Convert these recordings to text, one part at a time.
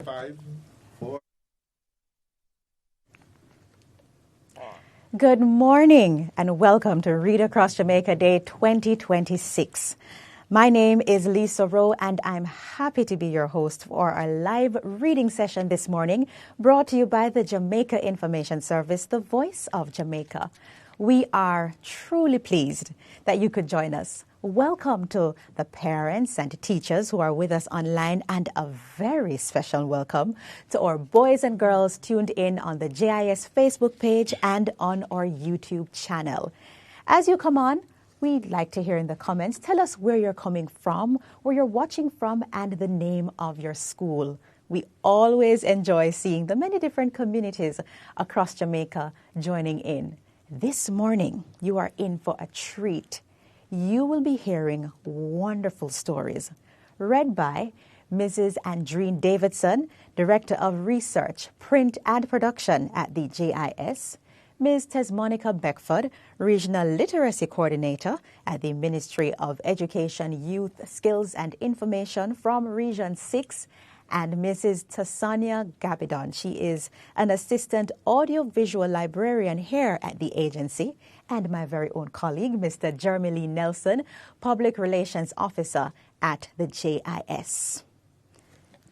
5, 4. Good morning and welcome to Read Across Jamaica Day 2026. My name is Lisa Rowe and I'm happy to be your host for our live reading session this morning, brought to you by the Jamaica Information Service, the Voice of Jamaica. We are truly pleased that you could join us. Welcome to the parents and teachers who are with us online, and a very special welcome to our boys and girls tuned in on the JIS Facebook page and on our YouTube channel. As you come on, we'd like to hear in the comments, tell us where you're coming from, where you're watching from, and the name of your school. We always enjoy seeing the many different communities across Jamaica joining in. This morning, you are in for a treat. You will be hearing wonderful stories read by Mrs. Andreen Davidson, Director of Research, Print and Production at the JIS, Ms. Tesmonica Beckford, Regional Literacy Coordinator at the Ministry of Education, Youth, Skills and Information from Region 6, and Mrs. Tasania Gabidon. She is an Assistant Audiovisual Librarian here at the agency, and my very own colleague, Mr. Jeremy Lee Nelson, Public Relations Officer at the JIS.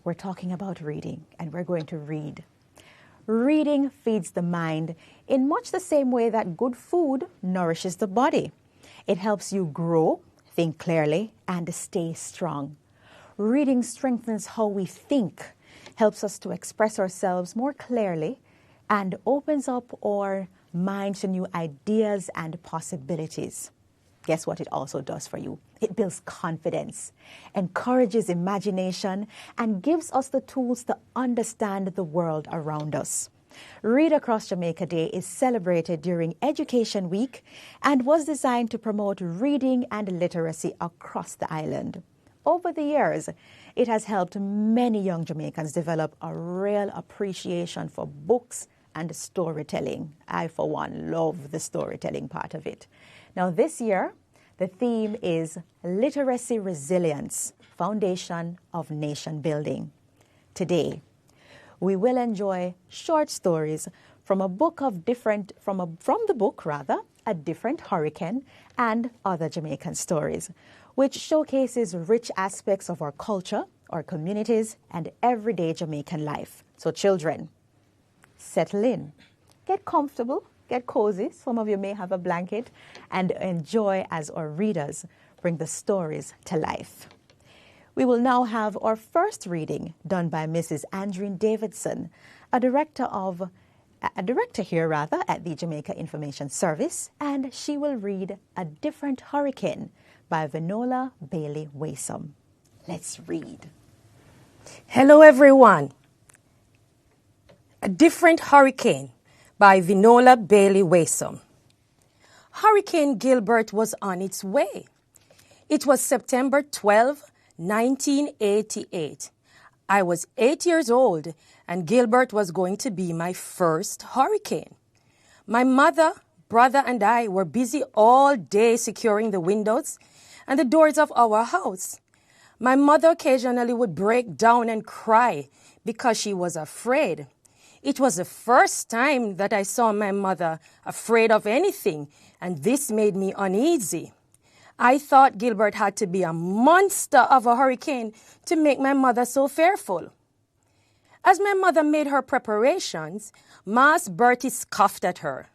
We're talking about reading, and we're going to read. Reading feeds the mind in much the same way that good food nourishes the body. It helps you grow, think clearly, and stay strong. Reading strengthens how we think, helps us to express ourselves more clearly, and opens up our mind to new ideas and possibilities. Guess what it also does for you? It builds confidence, encourages imagination, and gives us the tools to understand the world around us. Read Across Jamaica Day is celebrated during Education Week and was designed to promote reading and literacy across the island. Over the years, it has helped many young Jamaicans develop a real appreciation for books and storytelling. I, for one, love the storytelling part of it. Now, this year, the theme is Literacy Resilience, Foundation of Nation Building. Today, we will enjoy short stories from a different hurricane and other Jamaican stories, which showcases rich aspects of our culture, our communities, and everyday Jamaican life. So children, settle in, get comfortable, get cozy. Some of you may have a blanket, and enjoy as our readers bring the stories to life. We will now have our first reading done by Mrs. Andreen Davidson, a director here at the Jamaica Information Service, and she will read A Different Hurricane by Vinola Bailey Wasom. Let's read. Hello, everyone. A Different Hurricane by Vinola Bailey Wasom. Hurricane Gilbert was on its way. It was September 12, 1988. I was 8 years old, and Gilbert was going to be my first hurricane. My mother, brother, and I were busy all day securing the windows and the doors of our house. My mother occasionally would break down and cry because she was afraid. It was the first time that I saw my mother afraid of anything, and this made me uneasy. I thought Gilbert had to be a monster of a hurricane to make my mother so fearful. As my mother made her preparations, Mas Bertie scoffed at her.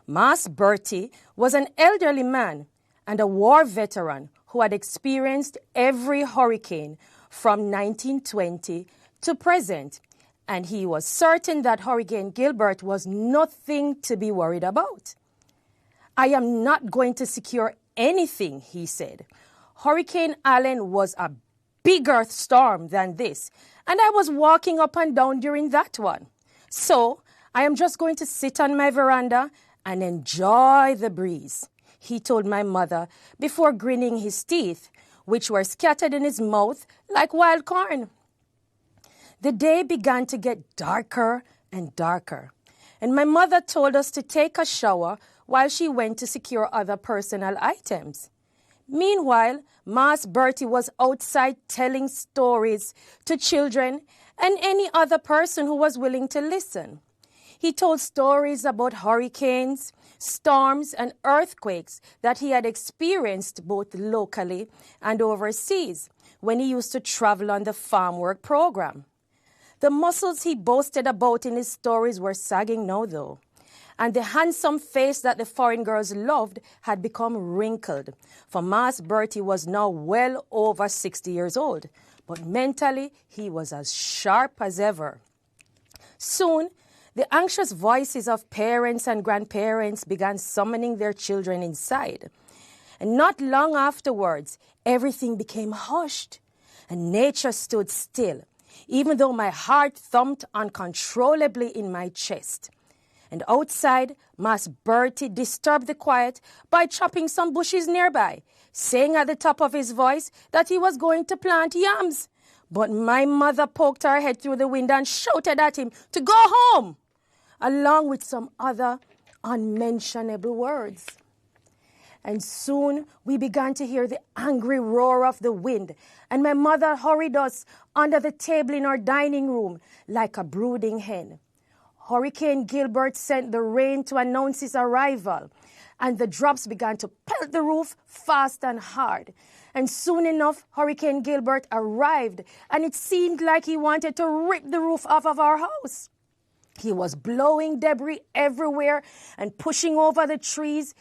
Mas Bertie was an elderly man and a war veteran who had experienced every hurricane from 1920 to present, and he was certain that Hurricane Gilbert was nothing to be worried about. I am not going to secure anything, he said. Hurricane Allen was a bigger storm than this, and I was walking up and down during that one. So I am just going to sit on my veranda and enjoy the breeze, he told my mother before grinning his teeth, which were scattered in his mouth like wild corn. The day began to get darker and darker, and my mother told us to take a shower while she went to secure other personal items. Meanwhile, Mas Bertie was outside telling stories to children and any other person who was willing to listen. He told stories about hurricanes, storms, and earthquakes that he had experienced both locally and overseas when he used to travel on the farm work program. The muscles he boasted about in his stories were sagging now, though, and the handsome face that the foreign girls loved had become wrinkled, for Mas Bertie was now well over 60 years old, but mentally he was as sharp as ever. Soon, the anxious voices of parents and grandparents began summoning their children inside. And not long afterwards, everything became hushed, and nature stood still, even though my heart thumped uncontrollably in my chest. And outside, Mas Bertie disturbed the quiet by chopping some bushes nearby, saying at the top of his voice that he was going to plant yams. But my mother poked her head through the window and shouted at him to go home, along with some other unmentionable words. And soon we began to hear the angry roar of the wind, and my mother hurried us under the table in our dining room like a brooding hen. Hurricane Gilbert sent the rain to announce his arrival, and the drops began to pelt the roof fast and hard. And soon enough, Hurricane Gilbert arrived, and it seemed like he wanted to rip the roof off of our house. He was blowing debris everywhere and pushing over the trees.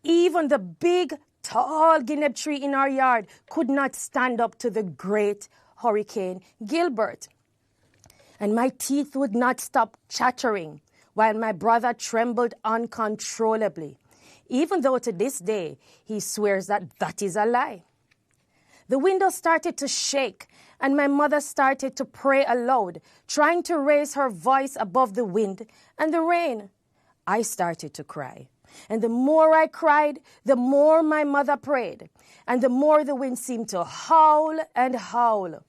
Even the big, tall guinea tree in our yard could not stand up to the great Hurricane Gilbert. And my teeth would not stop chattering, while my brother trembled uncontrollably, even though to this day he swears that that is a lie. The window started to shake, and my mother started to pray aloud, trying to raise her voice above the wind and the rain. I started to cry, and the more I cried, the more my mother prayed, and the more the wind seemed to howl and howl.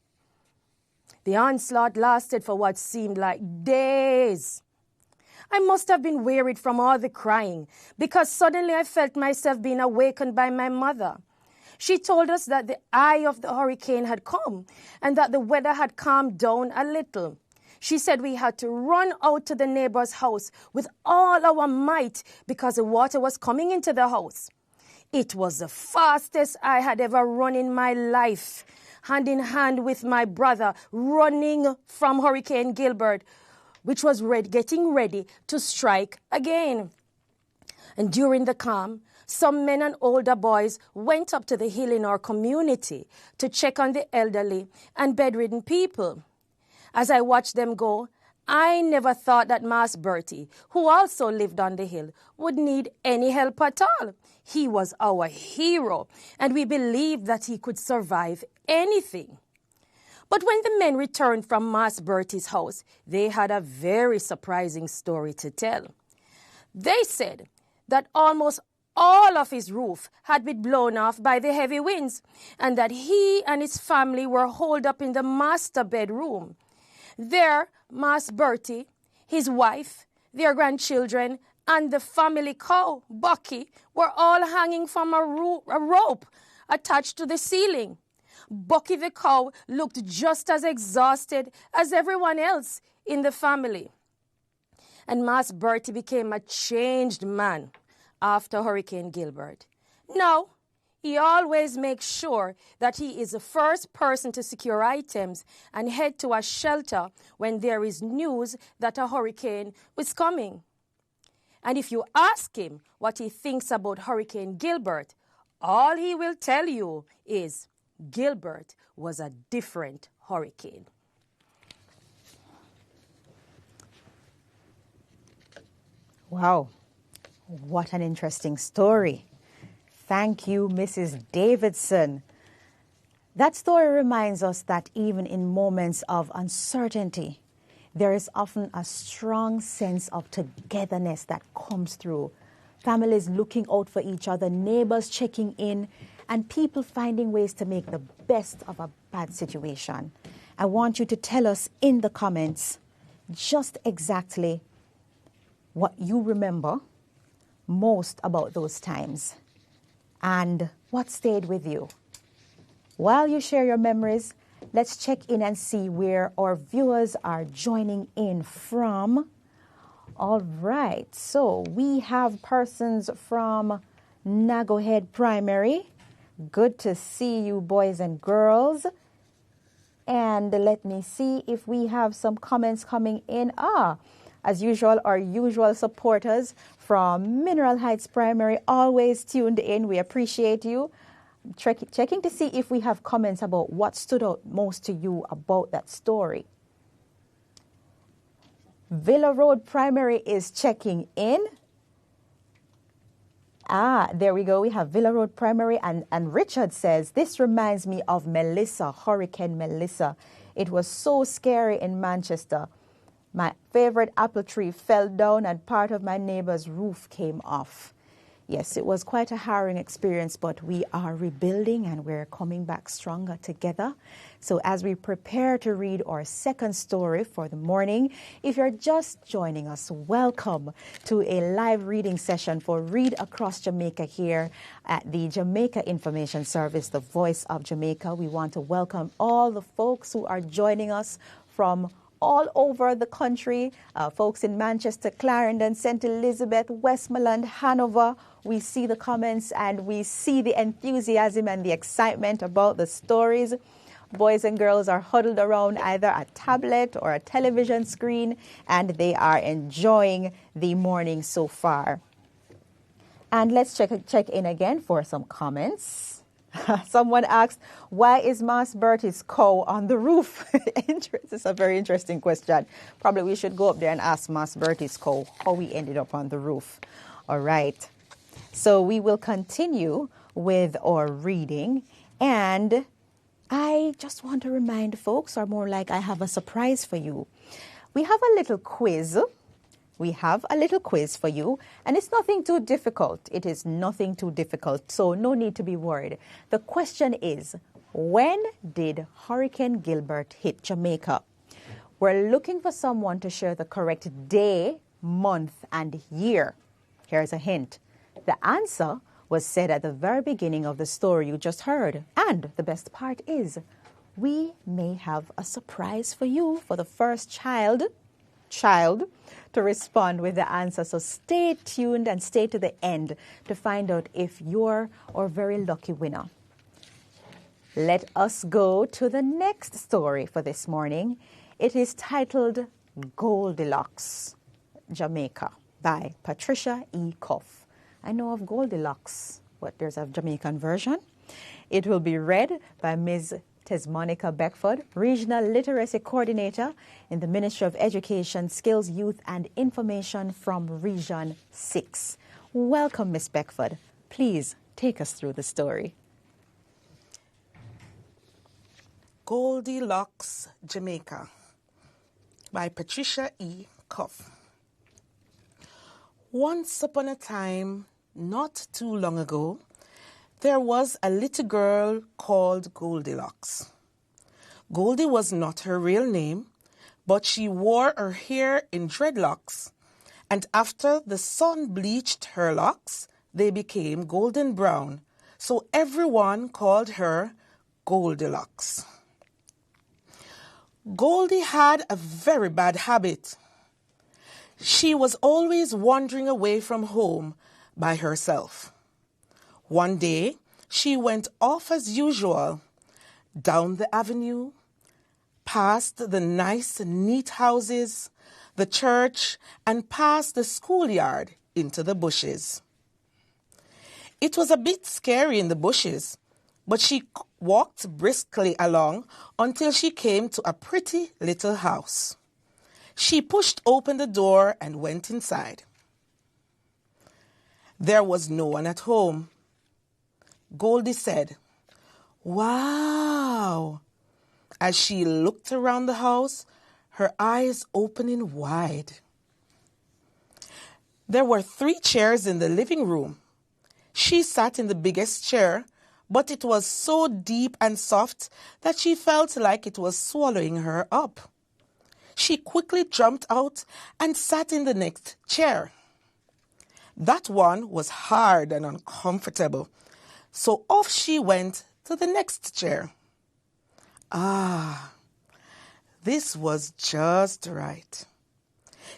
The onslaught lasted for what seemed like days. I must have been wearied from all the crying, because suddenly I felt myself being awakened by my mother. She told us that the eye of the hurricane had come and that the weather had calmed down a little. She said we had to run out to the neighbor's house with all our might because the water was coming into the house. It was the fastest I had ever run in my life, hand in hand with my brother, running from Hurricane Gilbert, which was getting ready to strike again. And during the calm, some men and older boys went up to the hill in our community to check on the elderly and bedridden people. As I watched them go, I never thought that Mas Bertie, who also lived on the hill, would need any help at all. He was our hero, and we believed that he could survive anything. But when the men returned from Mas Bertie's house, they had a very surprising story to tell. They said that almost all of his roof had been blown off by the heavy winds, and that he and his family were holed up in the master bedroom. There, Mas Bertie, his wife, their grandchildren, and the family cow, Bucky, were all hanging from a rope attached to the ceiling. Bucky the cow looked just as exhausted as everyone else in the family. And Mas Bertie became a changed man after Hurricane Gilbert. Now, he always makes sure that he is the first person to secure items and head to a shelter when there is news that a hurricane is coming. And if you ask him what he thinks about Hurricane Gilbert, all he will tell you is Gilbert was a different hurricane. Wow, what an interesting story. Thank you, Mrs. Davidson. That story reminds us that even in moments of uncertainty, there is often a strong sense of togetherness that comes through. Families looking out for each other, neighbors checking in, and people finding ways to make the best of a bad situation. I want you to tell us in the comments just exactly what you remember most about those times. and what stayed with you? While you share your memories, let's check in and see where our viewers are joining in from. All right, so we have persons from Nagohead Primary. Good to see you, boys and girls. And let me see if we have some comments coming in. As usual, our usual supporters from Mineral Heights Primary, always tuned in. We appreciate you. Checking to see if we have comments about what stood out most to you about that story. Villa Road Primary is checking in. There we go. We have Villa Road Primary, and Richard says, this reminds me of Melissa, Hurricane Melissa. It was so scary in Manchester. My favorite apple tree fell down and part of my neighbor's roof came off. Yes, it was quite a harrowing experience, but we are rebuilding and we're coming back stronger together. So as we prepare to read our second story for the morning, if you're just joining us, welcome to a live reading session for Read Across Jamaica here at the Jamaica Information Service, the Voice of Jamaica. We want to welcome all the folks who are joining us from all over the country, folks in Manchester, Clarendon, St. Elizabeth, Westmoreland, Hanover. We see the comments and we see the enthusiasm and the excitement about the stories. Boys and girls are huddled around either a tablet or a television screen, and they are enjoying the morning so far. And let's check in again for some comments. Someone asked, why is Mas Bertie's cow on the roof? It's a very interesting question. Probably we should go up there and ask Mas Bertie's cow how we ended up on the roof. All right. So we will continue with our reading. And I just want to remind folks, or more like I have a surprise for you. We have a little quiz. We have a little quiz for you, and it's nothing too difficult. It is nothing too difficult, so no need to be worried. The question is, when did Hurricane Gilbert hit Jamaica? We're looking for someone to share the correct day, month, and year. Here's a hint. The answer was said at the very beginning of the story you just heard. And the best part is, we may have a surprise for you for the first child to respond with the answer. So stay tuned and stay to the end to find out if you're our very lucky winner. Let us go to the next story for this morning. It is titled Goldilocks, Jamaica by Patricia E. Cuff. I know of Goldilocks, but there's a Jamaican version. It will be read by Ms. Tesmonica Beckford, Regional Literacy Coordinator in the Ministry of Education, Skills, Youth and Information from Region 6. Welcome, Ms. Beckford. Please take us through the story. Goldilocks, Jamaica by Patricia E. Cuff. Once upon a time, not too long ago, there was a little girl called Goldilocks. Goldie was not her real name, but she wore her hair in dreadlocks, and after the sun bleached her locks, they became golden brown, so everyone called her Goldilocks. Goldie had a very bad habit. She was always wandering away from home by herself. One day, she went off as usual, down the avenue, past the nice, neat houses, the church, and past the schoolyard into the bushes. It was a bit scary in the bushes, but she walked briskly along until she came to a pretty little house. She pushed open the door and went inside. There was no one at home. Goldie said, "Wow," as she looked around the house, her eyes opening wide. There were 3 chairs in the living room. She sat in the biggest chair, but it was so deep and soft that she felt like it was swallowing her up. She quickly jumped out and sat in the next chair. That one was hard and uncomfortable, So off she went to the next chair. This was just right.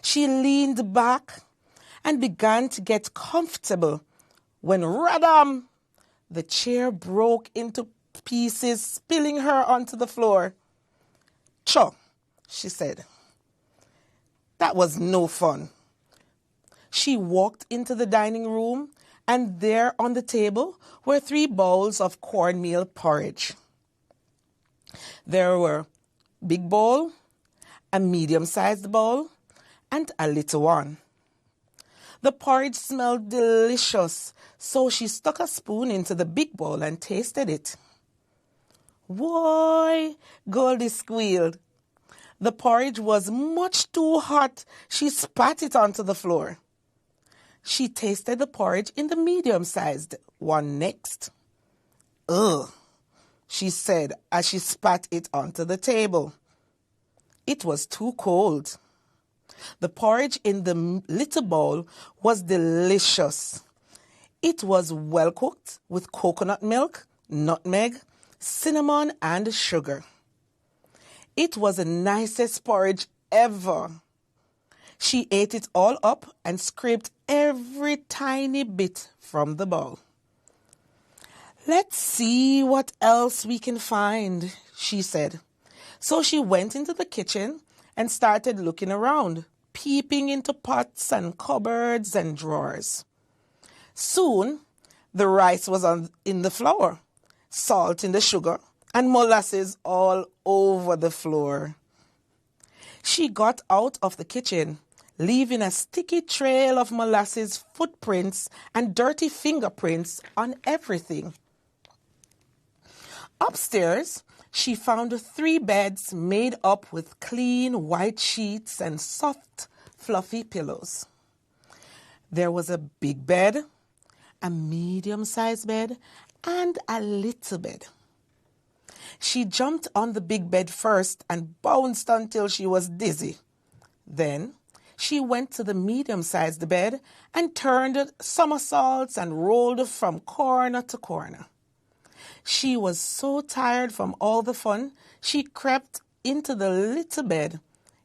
She leaned back and began to get comfortable when radam, the chair broke into pieces, spilling her onto the floor. "Cho," she said. That was no fun. She walked into the dining room, and there on the table were 3 bowls of cornmeal porridge. There were big bowl, a medium-sized bowl, and a little one. The porridge smelled delicious, so she stuck a spoon into the big bowl and tasted it. "Why," Goldie squealed. The porridge was much too hot. She spat it onto the floor. She tasted the porridge in the medium-sized one next. "Ugh," she said as she spat it onto the table. It was too cold. The porridge in the little bowl was delicious. It was well cooked with coconut milk, nutmeg, cinnamon, and sugar. It was the nicest porridge ever. She ate it all up and scraped every tiny bit from the bowl. "Let's see what else we can find," she said. So she went into the kitchen and started looking around, peeping into pots and cupboards and drawers. Soon, the rice was in the flour, salt in the sugar, and molasses all over the floor. She got out of the kitchen, leaving a sticky trail of molasses footprints and dirty fingerprints on everything. Upstairs, she found 3 beds made up with clean white sheets and soft, fluffy pillows. There was a big bed, a medium-sized bed, and a little bed. She jumped on the big bed first and bounced until she was dizzy. Then she went to the medium-sized bed and turned somersaults and rolled from corner to corner. She was so tired from all the fun, she crept into the little bed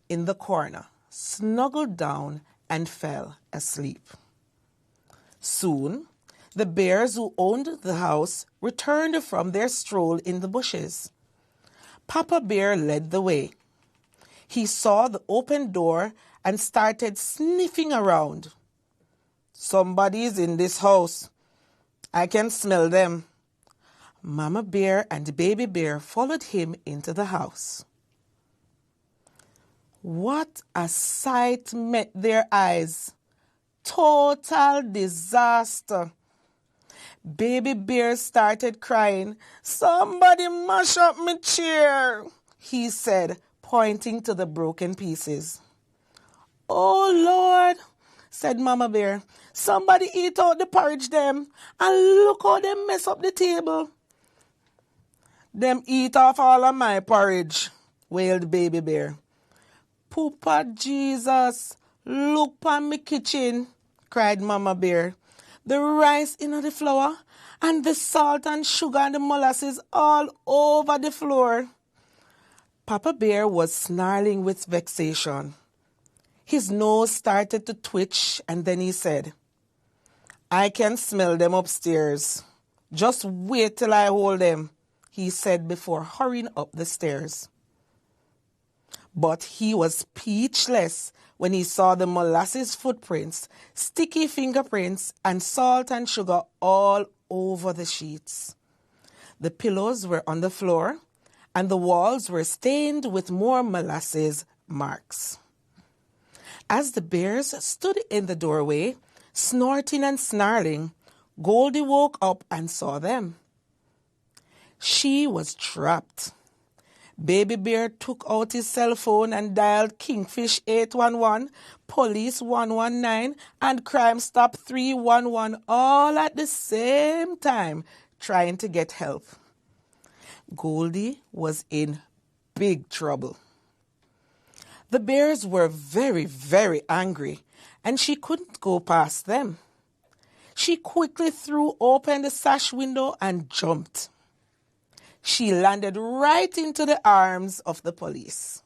in the corner, snuggled down, and fell asleep. Soon, the bears who owned the house returned from their stroll in the bushes. Papa Bear led the way. He saw the open door and started sniffing around. "Somebody's in this house. I can smell them." Mama Bear and Baby Bear followed him into the house. What a sight met their eyes. Total disaster. Baby Bear started crying. "Somebody mash up my chair," he said, pointing to the broken pieces. "Oh, Lord," said Mama Bear. "Somebody eat out the porridge them, and look how they mess up the table." "Them eat off all of my porridge," wailed Baby Bear. "Poopa Jesus, look pon me kitchen," cried Mama Bear. "The rice in the flour and the salt and sugar and the molasses all over the floor." Papa Bear was snarling with vexation. His nose started to twitch, and then he said, "I can smell them upstairs. Just wait till I hold them," he said before hurrying up the stairs. But he was speechless when he saw the molasses footprints, sticky fingerprints, and salt and sugar all over the sheets. The pillows were on the floor, and the walls were stained with more molasses marks. As the bears stood in the doorway, snorting and snarling, Goldie woke up and saw them. She was trapped. Baby Bear took out his cell phone and dialed Kingfish 811, Police 119, and Crime Stop 311 all at the same time, trying to get help. Goldie was in big trouble. The bears were very, very angry, and she couldn't go past them. She quickly threw open the sash window and jumped. She landed right into the arms of the police.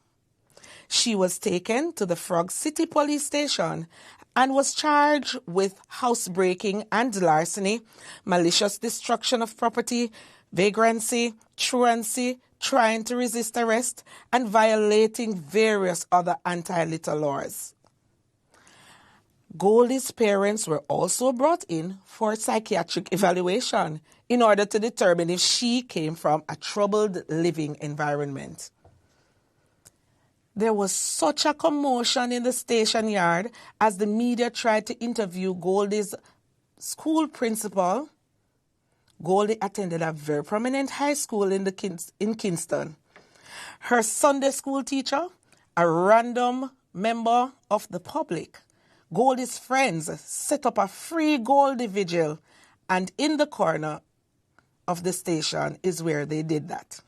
She was taken to the Frog City Police Station and was charged with housebreaking and larceny, malicious destruction of property, vagrancy, truancy, trying to resist arrest, and violating various other anti-litter laws. Goldie's parents were also brought in for psychiatric evaluation in order to determine if she came from a troubled living environment. There was such a commotion in the station yard as the media tried to interview Goldie's school principal. Goldie attended a very prominent high school in Kingston. Her Sunday school teacher, a random member of the public, Goldie's friends set up a free Goldie vigil, and in the corner of the station is where they did that.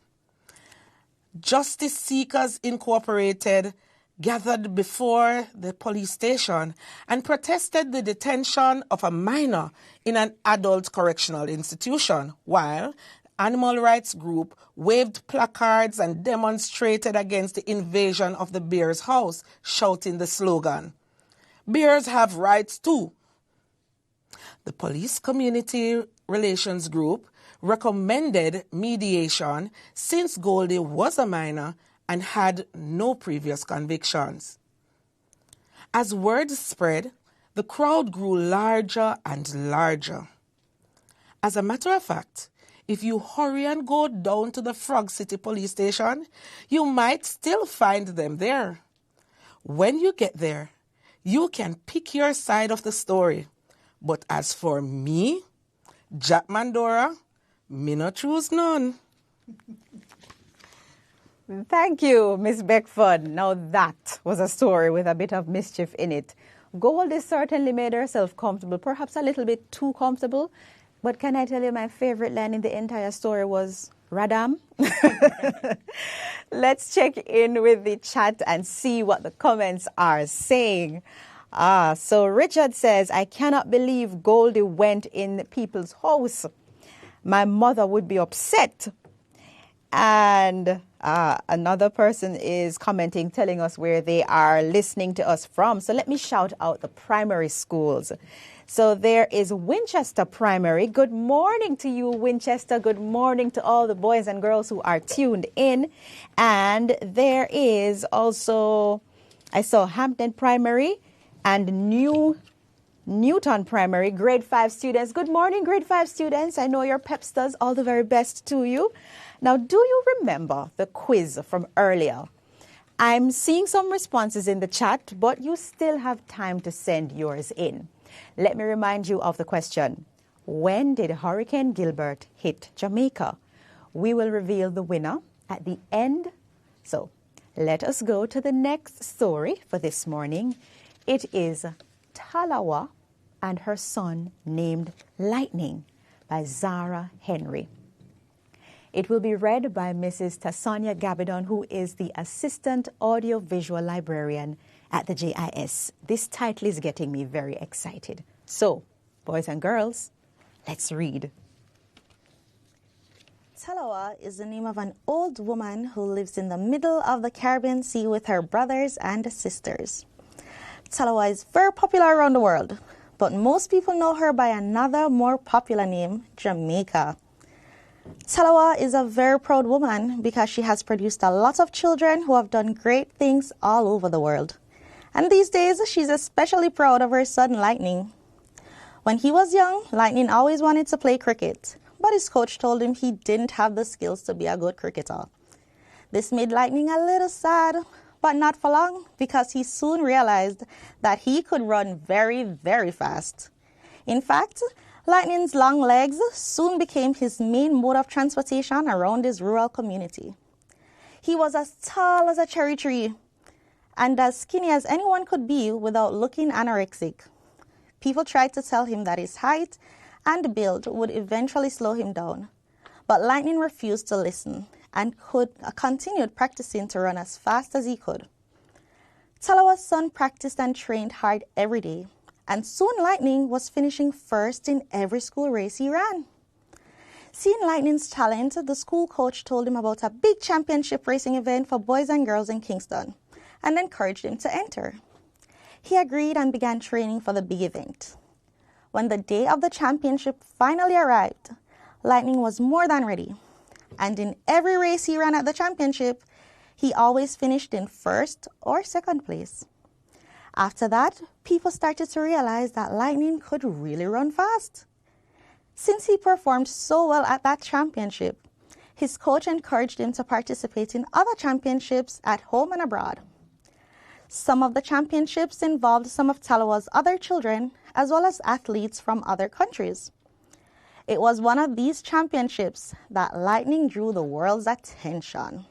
Justice Seekers Incorporated gathered before the police station and protested the detention of a minor in an adult correctional institution, while animal rights group waved placards and demonstrated against the invasion of the Bears' house, shouting the slogan, "Bears have rights too." The police community relations group recommended mediation since Goldie was a minor and had no previous convictions. As word spread, the crowd grew larger and larger. As a matter of fact, if you hurry and go down to the Frog City Police Station, you might still find them there. When you get there, you can pick your side of the story. But as for me, Jack Mandora, me no choose none. Thank you, Miss Beckford. Now that was a story with a bit of mischief in it. Goldie certainly made herself comfortable, perhaps a little bit too comfortable. But can I tell you my favorite line in the entire story was Radam? Let's check in with the chat and see what the comments are saying. So Richard says, I cannot believe Goldie went in people's house. My mother would be upset. And another person is commenting, telling us where they are listening to us from. So let me shout out the primary schools. So there is Winchester Primary. Good morning to you, Winchester. Good morning to all the boys and girls who are tuned in. And there is also, I saw Hampton Primary and Newton Primary, grade 5 students. Good morning, grade 5 students. I know your Pepsters. All the very best to you. Now, do you remember the quiz from earlier? I'm seeing some responses in the chat, but you still have time to send yours in. Let me remind you of the question. When did Hurricane Gilbert hit Jamaica? We will reveal the winner at the end. So let us go to the next story for this morning. It is Talawa and her son named Lightning by Zara Henry. It will be read by Mrs. Tasanya Gabidon, who is the Assistant Audiovisual Librarian at the JIS. This title is getting me very excited. So, boys and girls, let's read. Talawa is the name of an old woman who lives in the middle of the Caribbean Sea with her brothers and sisters. Talawa is very popular around the world, but most people know her by another more popular name, Jamaica. Talawa is a very proud woman because she has produced a lot of children who have done great things all over the world. And these days, she's especially proud of her son, Lightning. When he was young, Lightning always wanted to play cricket, but his coach told him he didn't have the skills to be a good cricketer. This made Lightning a little sad, but not for long, because he soon realized that he could run very, very fast. In fact, Lightning's long legs soon became his main mode of transportation around his rural community. He was as tall as a cherry tree and as skinny as anyone could be without looking anorexic. People tried to tell him that his height and build would eventually slow him down, but Lightning refused to listen and continued practicing to run as fast as he could. Talawa's son practiced and trained hard every day, and soon Lightning was finishing first in every school race he ran. Seeing Lightning's talent, the school coach told him about a big championship racing event for boys and girls in Kingston and encouraged him to enter. He agreed and began training for the big event. When the day of the championship finally arrived, Lightning was more than ready, and in every race he ran at the championship, he always finished in first or second place. After that, people started to realize that Lightning could really run fast. Since he performed so well at that championship, his coach encouraged him to participate in other championships at home and abroad. Some of the championships involved some of Talawa's other children, as well as athletes from other countries. It was one of these championships that Lightning drew the world's attention.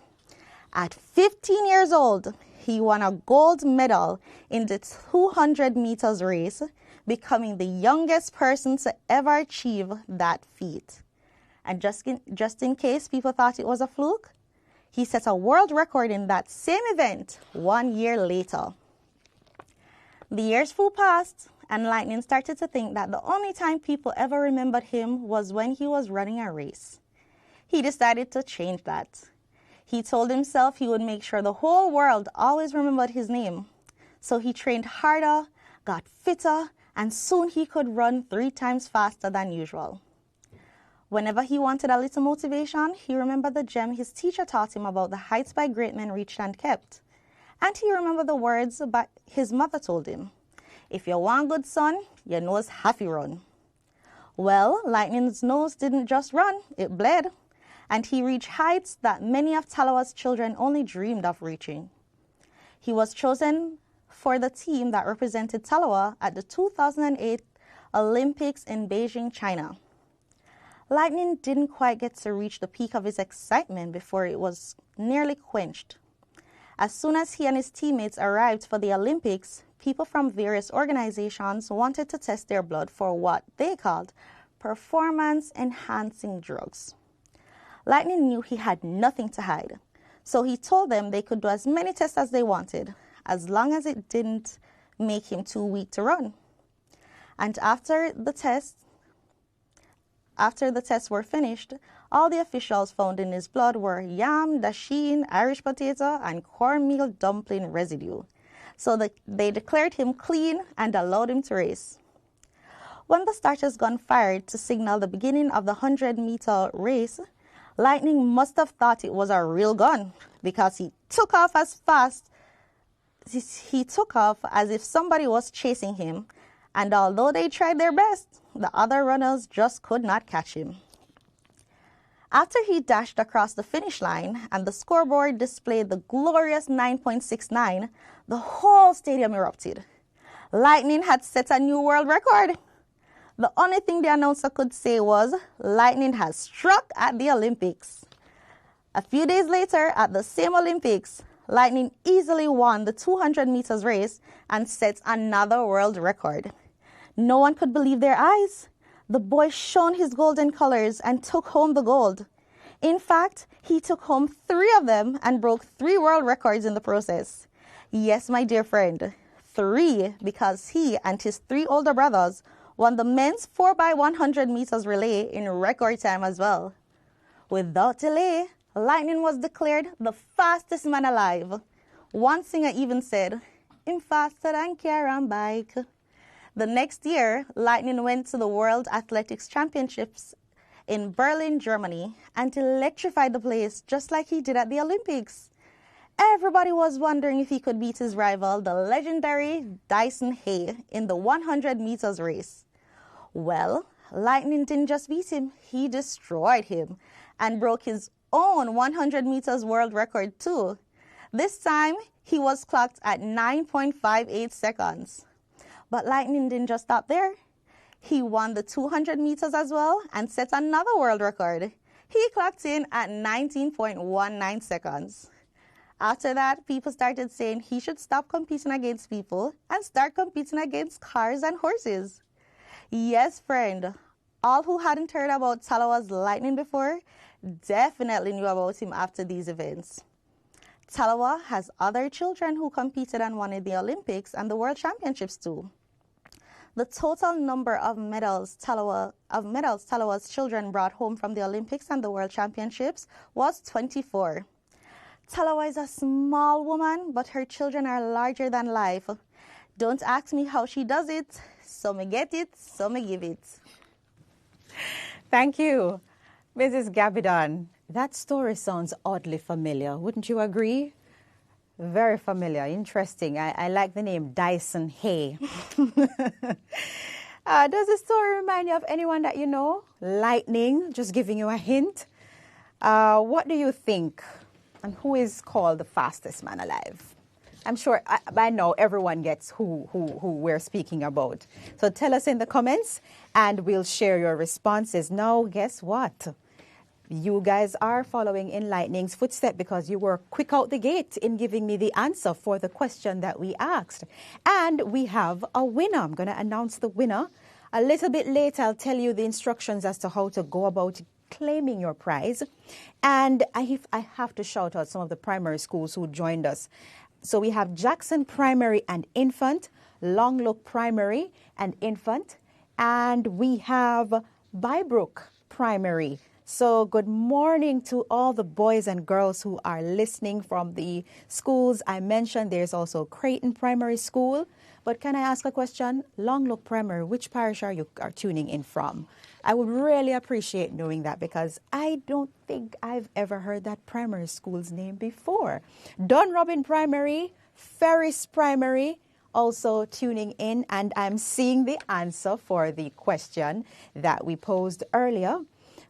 At 15 years old, he won a gold medal in the 200 meters race, becoming the youngest person to ever achieve that feat. And just in case people thought it was a fluke, he set a world record in that same event 1 year later. The years flew past, and Lightning started to think that the only time people ever remembered him was when he was running a race. He decided to change that. He told himself he would make sure the whole world always remembered his name. So he trained harder, got fitter, and soon he could run 3 times faster than usual. Whenever he wanted a little motivation, he remembered the gem his teacher taught him about the heights by great men reached and kept. And he remembered the words his mother told him, "If you want good son, your nose have to run." Well, Lightning's nose didn't just run, it bled, and he reached heights that many of Talawa's children only dreamed of reaching. He was chosen for the team that represented Talawa at the 2008 Olympics in Beijing, China. Lightning didn't quite get to reach the peak of his excitement before it was nearly quenched. As soon as he and his teammates arrived for the Olympics, people from various organizations wanted to test their blood for what they called performance-enhancing drugs. Lightning knew he had nothing to hide, so he told them they could do as many tests as they wanted, as long as it didn't make him too weak to run. And after the tests were finished, all the officials found in his blood were yam, dasheen, Irish potato, and cornmeal dumpling residue. So they declared him clean and allowed him to race. When the starter's gun fired to signal the beginning of the 100-meter race, Lightning must have thought it was a real gun because he took off as if somebody was chasing him, and although they tried their best, the other runners just could not catch him. After he dashed across the finish line and the scoreboard displayed the glorious 9.69, the whole stadium erupted. Lightning had set a new world record. The only thing the announcer could say was, "Lightning has struck at the Olympics." A few days later, at the same Olympics, Lightning easily won the 200 meters race and set another world record. No one could believe their eyes. The boy shone his golden colors and took home the gold. In fact, he took home 3 of them and broke 3 world records in the process. Yes, my dear friend, 3, because he and his 3 older brothers won the men's 4x100 meters relay in record time as well. Without delay, Lightning was declared the fastest man alive. One singer even said, "I'm faster than car and bike." The next year, Lightning went to the World Athletics Championships in Berlin, Germany, and electrified the place just like he did at the Olympics. Everybody was wondering if he could beat his rival, the legendary Dyson Hay, in the 100 meters race. Well, Lightning didn't just beat him, he destroyed him and broke his own 100 meters world record too. This time, he was clocked at 9.58 seconds. But Lightning didn't just stop there. He won the 200 meters as well and set another world record. He clocked in at 19.19 seconds. After that, people started saying he should stop competing against people and start competing against cars and horses. Yes, friend, all who hadn't heard about Talawa's Lightning before definitely knew about him after these events. Talawa has other children who competed and won in the Olympics and the World Championships too. The total number of medals Talawa's children brought home from the Olympics and the World Championships was 24. Talawa is a small woman, but her children are larger than life. Don't ask me how she does it. Some may get it, some may give it. Thank you, Mrs. Gabidon. That story sounds oddly familiar. Wouldn't you agree? Very familiar. Interesting. I like the name Dyson Hay. Does the story remind you of anyone that you know? Lightning, just giving you a hint. What do you think? And who is called the fastest man alive? I'm sure by now everyone gets who we're speaking about. So tell us in the comments and we'll share your responses. Now, guess what? You guys are following in Lightning's footstep because you were quick out the gate in giving me the answer for the question that we asked. And we have a winner. I'm going to announce the winner. A little bit later, I'll tell you the instructions as to how to go about claiming your prize. And I have to shout out some of the primary schools who joined us. So we have Jackson Primary and Infant, Longlook Primary and Infant, and we have Bybrook Primary. So good morning to all the boys and girls who are listening from the schools I mentioned. There's also Creighton Primary School. But can I ask a question? Longlook Primary, which parish are you tuning in from? I would really appreciate knowing that because I don't think I've ever heard that primary school's name before. Dunrobin Primary, Ferris Primary, also tuning in, and I'm seeing the answer for the question that we posed earlier.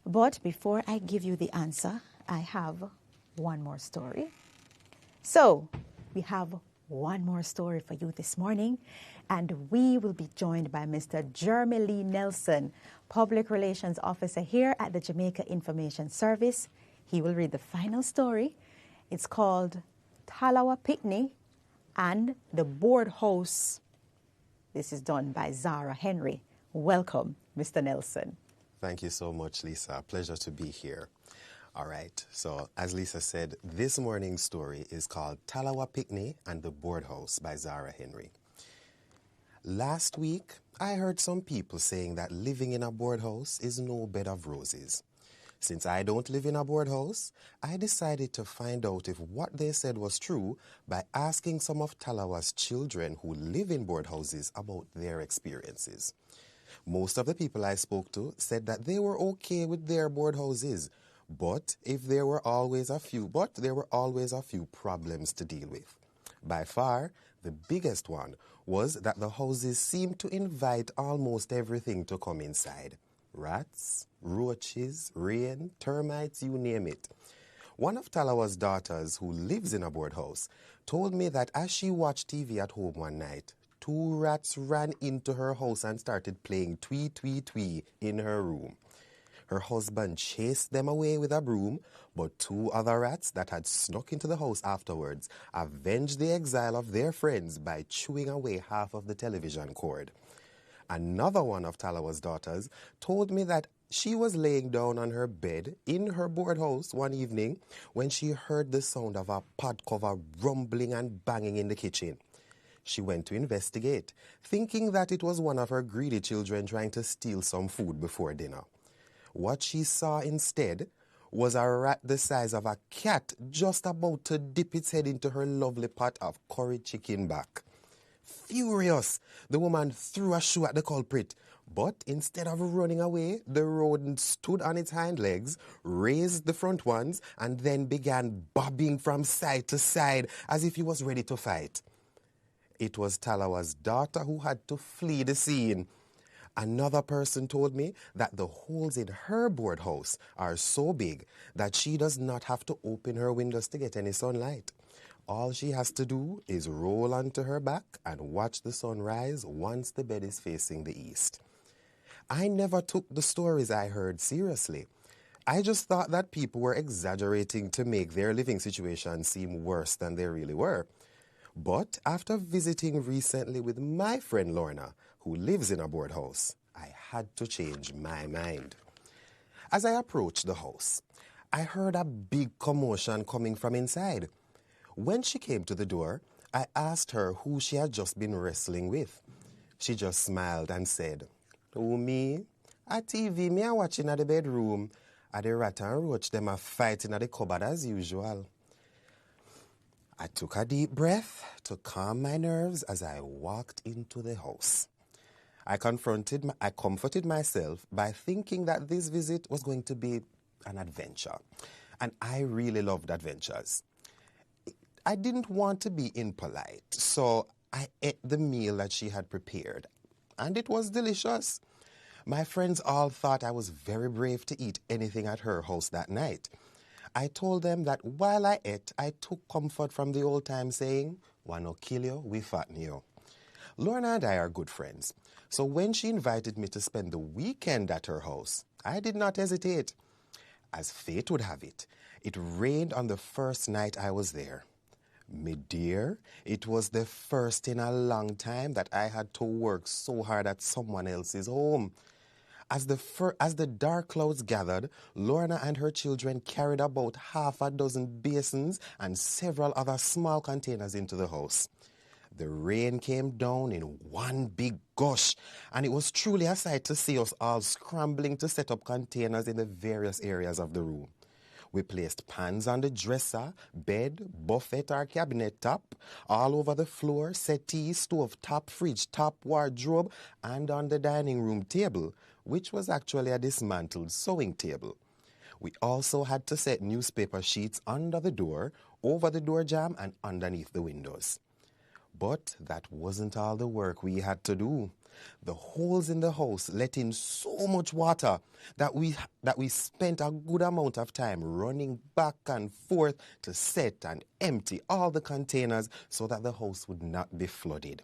But before I give you the answer, I have one more story. So we have one more story for you this morning, and we will be joined by Mr. Jeremy Lee Nelson, Public Relations Officer here at the Jamaica Information Service. He will read the final story. It's called Talawa Pitney and the Board House. This is done by Zara Henry. Welcome, Mr. Nelson. Thank you so much, Lisa. Pleasure to be here. All right, so as Lisa said, this morning's story is called Talawa Pitney and the Board House by Zara Henry. Last week, I heard some people saying that living in a board house is no bed of roses. Since I don't live in a board house, I decided to find out if what they said was true by asking some of Talawa's children who live in board houses about their experiences. Most of the people I spoke to said that they were okay with their board houses, but there were always a few problems to deal with. By far, the biggest one was that the houses seemed to invite almost everything to come inside. Rats, roaches, rain, termites, you name it. One of Talawa's daughters, who lives in a board house, told me that as she watched TV at home one night, 2 rats ran into her house and started playing twee, twee, twee in her room. Her husband chased them away with a broom, but 2 other rats that had snuck into the house afterwards avenged the exile of their friends by chewing away half of the television cord. Another one of Talawa's daughters told me that she was laying down on her bed in her board house one evening when she heard the sound of a pot cover rumbling and banging in the kitchen. She went to investigate, thinking that it was one of her greedy children trying to steal some food before dinner. What she saw instead was a rat the size of a cat just about to dip its head into her lovely pot of curried chicken back. Furious, the woman threw a shoe at the culprit, but instead of running away, the rodent stood on its hind legs, raised the front ones, and then began bobbing from side to side as if he was ready to fight. It was Talawa's daughter who had to flee the scene. Another person told me that the holes in her board house are so big that she does not have to open her windows to get any sunlight. All she has to do is roll onto her back and watch the sun rise once the bed is facing the east. I never took the stories I heard seriously. I just thought that people were exaggerating to make their living situation seem worse than they really were. But after visiting recently with my friend Lorna, who lives in a board house, I had to change my mind. As I approached the house, I heard a big commotion coming from inside. When she came to the door, I asked her who she had just been wrestling with. She just smiled and said, "Oh, me? A TV me a watching at the bedroom. A the rat and roach them a fighting at the cupboard as usual." I took a deep breath to calm my nerves as I walked into the house. I comforted myself by thinking that this visit was going to be an adventure. And I really loved adventures. I didn't want to be impolite, so I ate the meal that she had prepared. And it was delicious. My friends all thought I was very brave to eat anything at her house that night. I told them that while I ate, I took comfort from the old time saying, "One no kill you, we fatten you." Lorna and I are good friends, so when she invited me to spend the weekend at her house, I did not hesitate. As fate would have it, it rained on the first night I was there. Me dear, it was the first in a long time that I had to work so hard at someone else's home. As the dark clouds gathered, Lorna and her children carried about half a dozen basins and several other small containers into the house. The rain came down in one big gush, and it was truly a sight to see us all scrambling to set up containers in the various areas of the room. We placed pans on the dresser, bed, buffet or cabinet top, all over the floor, settee, stove top, fridge top, wardrobe, and on the dining room table, which was actually a dismantled sewing table. We also had to set newspaper sheets under the door, over the door jamb, and underneath the windows. But that wasn't all the work we had to do. The holes in the house let in so much water that we spent a good amount of time running back and forth to set and empty all the containers so that the house would not be flooded.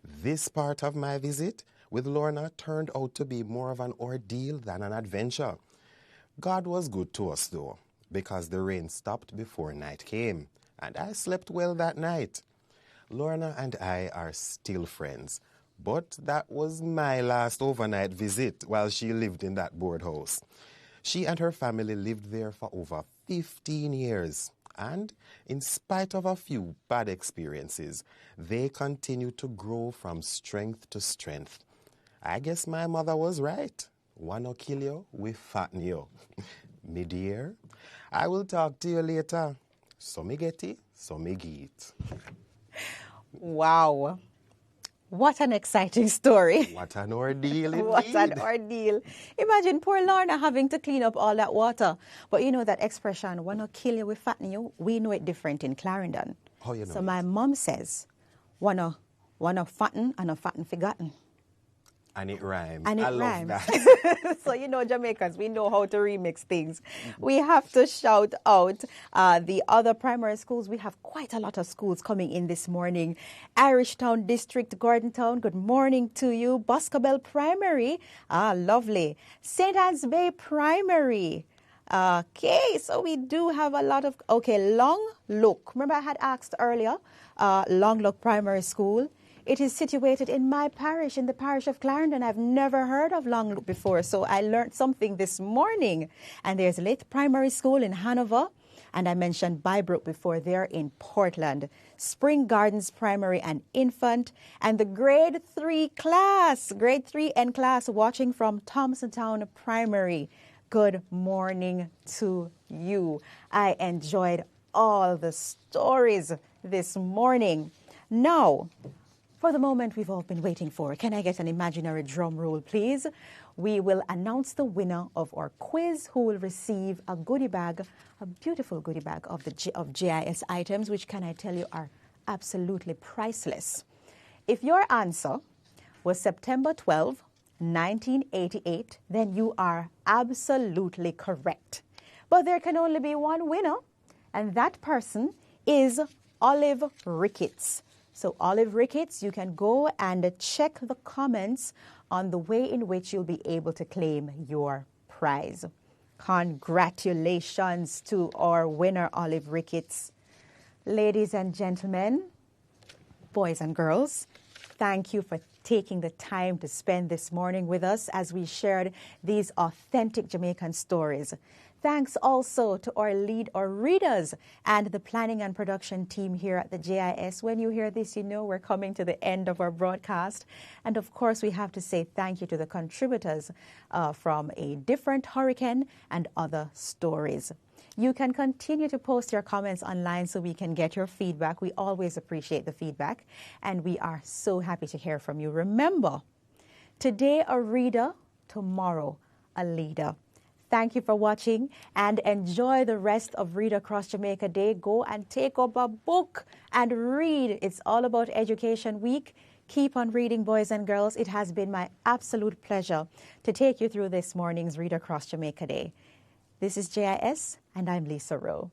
This part of my visit with Lorna turned out to be more of an ordeal than an adventure. God was good to us though, because the rain stopped before night came, and I slept well that night. Lorna and I are still friends, but that was my last overnight visit while she lived in that board house. She and her family lived there for over 15 years, and in spite of a few bad experiences, they continued to grow from strength to strength. I guess my mother was right. One no kill you, we fatten you. Me dear, I will talk to you later. So me get it, so me get it. Wow. What an exciting story. What an ordeal indeed. What an ordeal. Imagine poor Lorna having to clean up all that water. But you know that expression, "One no kill you, we fatten you," we know it different in Clarendon. Oh, you know so it. my mom says, "One no fatten and a fatten forgotten." And it rhymes. And it I rhymes. love that. So, you know, Jamaicans, we know how to remix things. We have to shout out the other primary schools. We have quite a lot of schools coming in this morning. Irishtown District, Gordontown, good morning to you. Boscobel Primary, lovely. St. Anne's Bay Primary. Okay, so we do have a lot of, Long Look. Remember I had asked earlier, Long Look Primary School. It is situated in my parish, in the parish of Clarendon. I've never heard of Long Look before, so I learned something this morning. And there's Lit Primary School in Hanover, and I mentioned Bybrook before, there in Portland. Spring Gardens Primary and Infant, and the grade 3 class, grade 3N class, watching from Thompsontown Primary. Good morning to you. I enjoyed all the stories this morning. Now, for the moment we've all been waiting for, can I get an imaginary drum roll, please? We will announce the winner of our quiz, who will receive a goodie bag, a beautiful goodie bag of GIS items, which, can I tell you, are absolutely priceless. If your answer was September 12, 1988, then you are absolutely correct. But there can only be one winner, and that person is Olive Ricketts. So Olive Ricketts, you can go and check the comments on the way in which you'll be able to claim your prize. Congratulations to our winner, Olive Ricketts. Ladies and gentlemen, boys and girls, thank you for taking the time to spend this morning with us as we shared these authentic Jamaican stories. thanks also to our readers and the planning and production team here at the JIS. When you hear this, you know we're coming to the end of our broadcast. And of course, we have to say thank you to the contributors from A Different Hurricane and Other Stories. You can continue to post your comments online so we can get your feedback. We always appreciate the feedback, and we are so happy to hear from you. Remember, today a reader, tomorrow a leader. Thank you for watching and enjoy the rest of Read Across Jamaica Day. Go and take up a book and read. It's all about Education Week. Keep on reading, boys and girls. It has been my absolute pleasure to take you through this morning's Read Across Jamaica Day. This is JIS, and I'm Lisa Rowe.